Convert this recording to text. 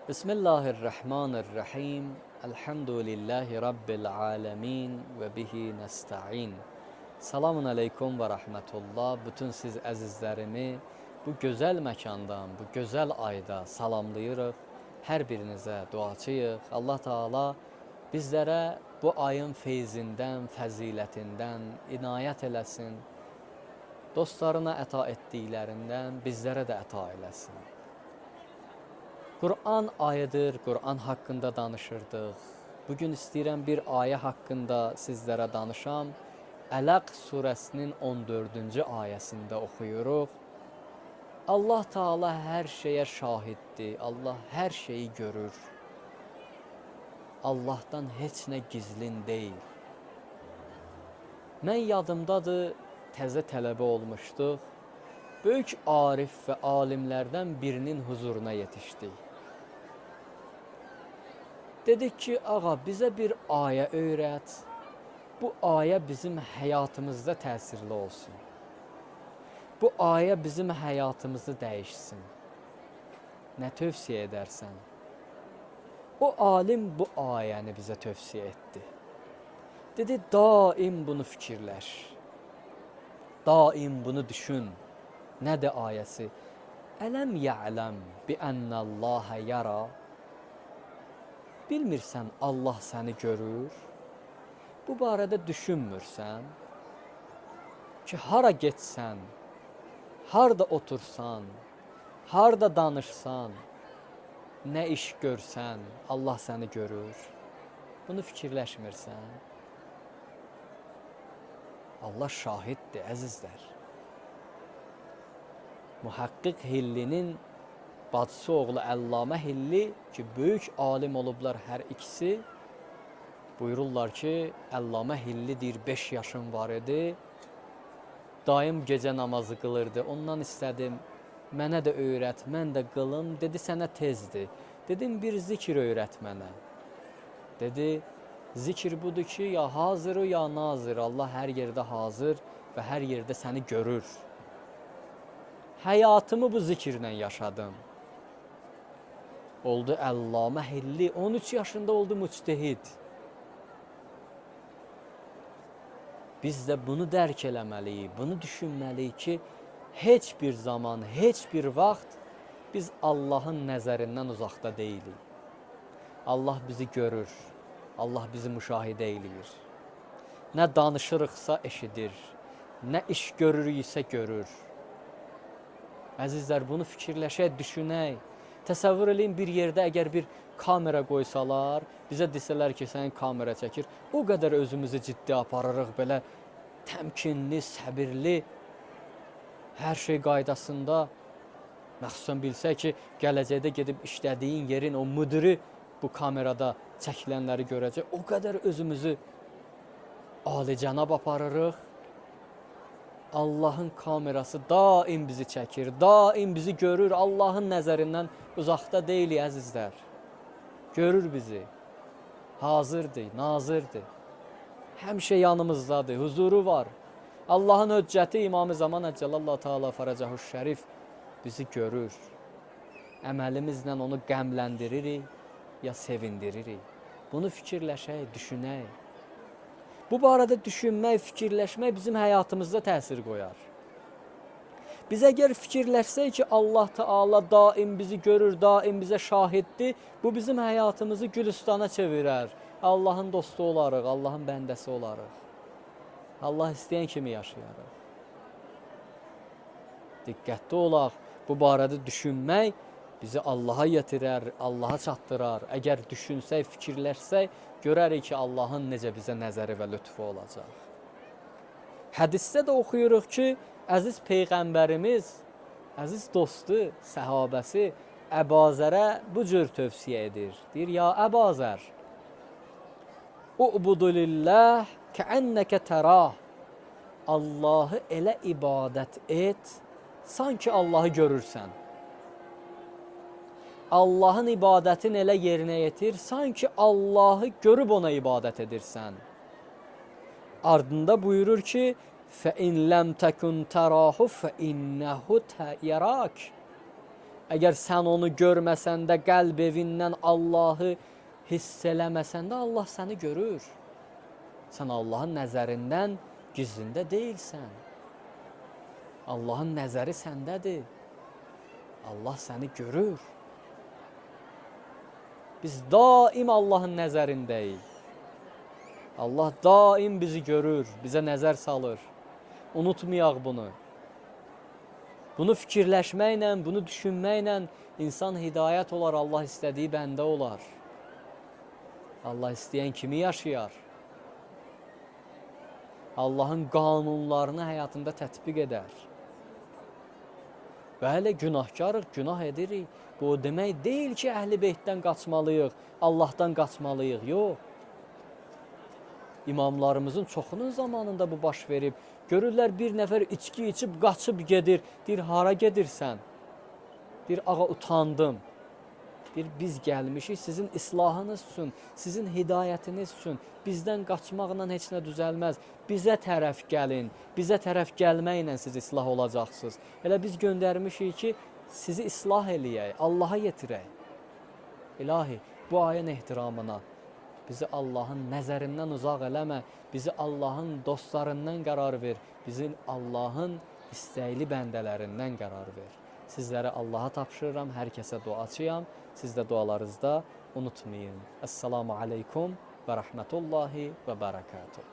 Bismillahirrahmanirrahim. Elhamdülillahi Rabbil alemin ve bihi nesta'in. Selamun aleyküm ve rahmetullah. Bütün siz əzizlərimi bu gözəl məkandan, bu gözəl ayda salamlayırıq. Hər birinizə duacıyıq. Allah Taala bizlərə bu ayın feyzindən, fəzilətindən inayət eləsin. Dostlarına əta etdiklərindən bizlərə də əta eləsin. Kur'an ayıdır, Kur'an hakkında danışırdıq. Bugün istəyirəm bir ayə hakkında sizlərə danışam. Ələq surəsinin 14-cü ayəsində oxuyuruq. Allah Taala hər şeyə şahiddir, Allah hər şeyi görür. Allah'tan heç nə gizlin deyil. Mən yadımdadır, təzə tələbə olmuşduq. Böyük arif və alimlərdən birinin huzuruna yetişdik. Dedik ki, ağa bizə bir ayə öyrət. Bu ayə bizim həyatımızda təsirli olsun. Bu ayə bizim həyatımızı dəyişsin. Nə tövsiyə edərsən? O alim bu ayəni bizə tövsiyə etdi. Dedi, daim bunu fikirləş. Daim bunu düşün. Nədir ayəsi? Ələm ya'ləm bi ənəlləhə yara. Bilmirsən Allah səni görür? Bu barədə düşünmürsən? Ki, hara getsən, harda otursan, harda danışsan, nə iş görsən, Allah səni görür. Bunu fikirləşmirsən? Allah şahiddir, əzizlər. Muhaqqiq Hillinin bacısı oğlu Əllamə Hilli ki, böyük alim olublar hər ikisi. Buyururlar ki, Əllamə Hilli deyir, 5 yaşım var idi. Daim gecə namazı qılırdı. Ondan istədim, mənə də öyrət, mən də qılım. Dedi, sənə tezdir. Dedim, bir zikir öyrət mənə. Dedi, zikir budur ki, ya hazır ya nazır. Allah hər yerdə hazır və hər yerdə səni görür. Həyatımı bu zikirlə yaşadım. Oldu Əllamə Hilli, 13 yaşında oldu müctehid. Biz də bunu dərk eləməliyik, bunu düşünməliyik ki, heç bir zaman, heç bir vaxt biz Allahın nəzərindən uzaqda deyilik. Allah bizi görür, Allah bizi müşahidə eləyir. Nə danışırıqsa eşidir, nə iş görürüksə görür. Əzizlər, bunu fikirləşək, düşünək. Təsəvvür eləyin, bir yerdə əgər bir kamera qoysalar, bizə desələr ki, sənin kamera çəkir, o qədər özümüzü ciddi aparırıq, belə təmkinli, səbirli, hər şey qaydasında. Məxsusən bilsək ki, gələcəkdə gedib işlədiyin yerin o müdiri bu kamerada çəkilənləri görəcək, o qədər özümüzü alicənab aparırıq. Allahın kamerası daim bizi çəkir, daim bizi görür, Allahın nəzərindən uzaqda deyilik, əzizlər. Görür bizi, hazırdır, nazırdır, həmişə yanımızdadır, huzuru var. Allahın höccəti İmam-ı Zaman Əcəlallahu Teala Fərəcəhuş Şərif bizi görür. Əməlimizlə onu qəmləndiririk, ya sevindiririk. Bunu fikirləşək, düşünək. Bu barədə düşünmək, fikirləşmək bizim həyatımızda təsir qoyar. Biz əgər fikirləşsək ki, Allah Teala daim bizi görür, daim bizə şahiddir, bu bizim həyatımızı gülüstana çevirər. Allahın dostu olarıq, Allahın bəndəsi olarıq. Allah istəyən kimi yaşayarıq. Diqqətli olaq, bu barədə düşünmək bizi Allaha yetirər, Allaha çatdırar. Əgər düşünsək, fikirləşsək, görərik ki, Allahın necə bizə nəzəri və lütfu olacaq. Hədisdə də oxuyuruq ki, əziz Peyğəmbərimiz, əziz dostu, səhabəsi Əbazərə bu cür tövsiyə edir. Deyir, ya Əbazər, Ubudulillah kəənnəkə tərah. Allahı elə ibadət et, sanki Allahı görürsən. Allahın ibadətini elə yerinə yetir, sanki Allahı görüb ona ibadət edirsən. Ardında buyurur ki, فَاِنْ لَمْ تَكُنْ تَرَاهُ فَاِنَّهُ يَرَاكِ. Əgər sən onu görməsən də, qəlb evindən Allahı hiss eləməsən də, Allah səni görür. Sən Allahın nəzərindən gizlində deyilsən. Allahın nəzəri səndədir. Allah səni görür. Biz daim Allahın nəzərindəyik. Allah daim bizi görür, bizə nəzər salır. Unutmayaq bunu. Bunu fikirləşməklə, bunu düşünməklə insan hidayət olar, Allah istədiyi bəndə olar. Allah istəyən kimi yaşayar. Allahın qanunlarını həyatında tətbiq edər. Bəli, günahkarıq, günah edirik. Bu o demək deyil ki, Əhl-i Beytdən qaçmalıyıq, Allahdan qaçmalıyıq. Yox. İmamlarımızın çoxunun zamanında bu baş verib. Görürlər bir nəfər içki içib, qaçıb gedir. Deyir, hara gedirsən? Deyir, ağa utandım. Deyir, biz gəlmişik sizin islahınız üçün, sizin hidayətiniz üçün. Bizdən qaçmaqla heç nə düzəlməz. Bizə tərəf gəlin, bizə tərəf gəlməklə siz islah olacaqsınız. Elə biz göndərmişik ki, sizi islah eləyək, Allaha yetirək. İlahi, bu ayın ehtiramına bizi Allahın nəzərindən uzaq eləmə, bizi Allahın dostlarından qərar ver, bizi Allahın istəkli bəndələrindən qərar ver. Sizlərə Allaha tapşırıram, hər kəsə duaçıyam, siz də dualarınızda unutmayın. Əssalamu aleykum və rəhmətullahi və bərəkatuhu.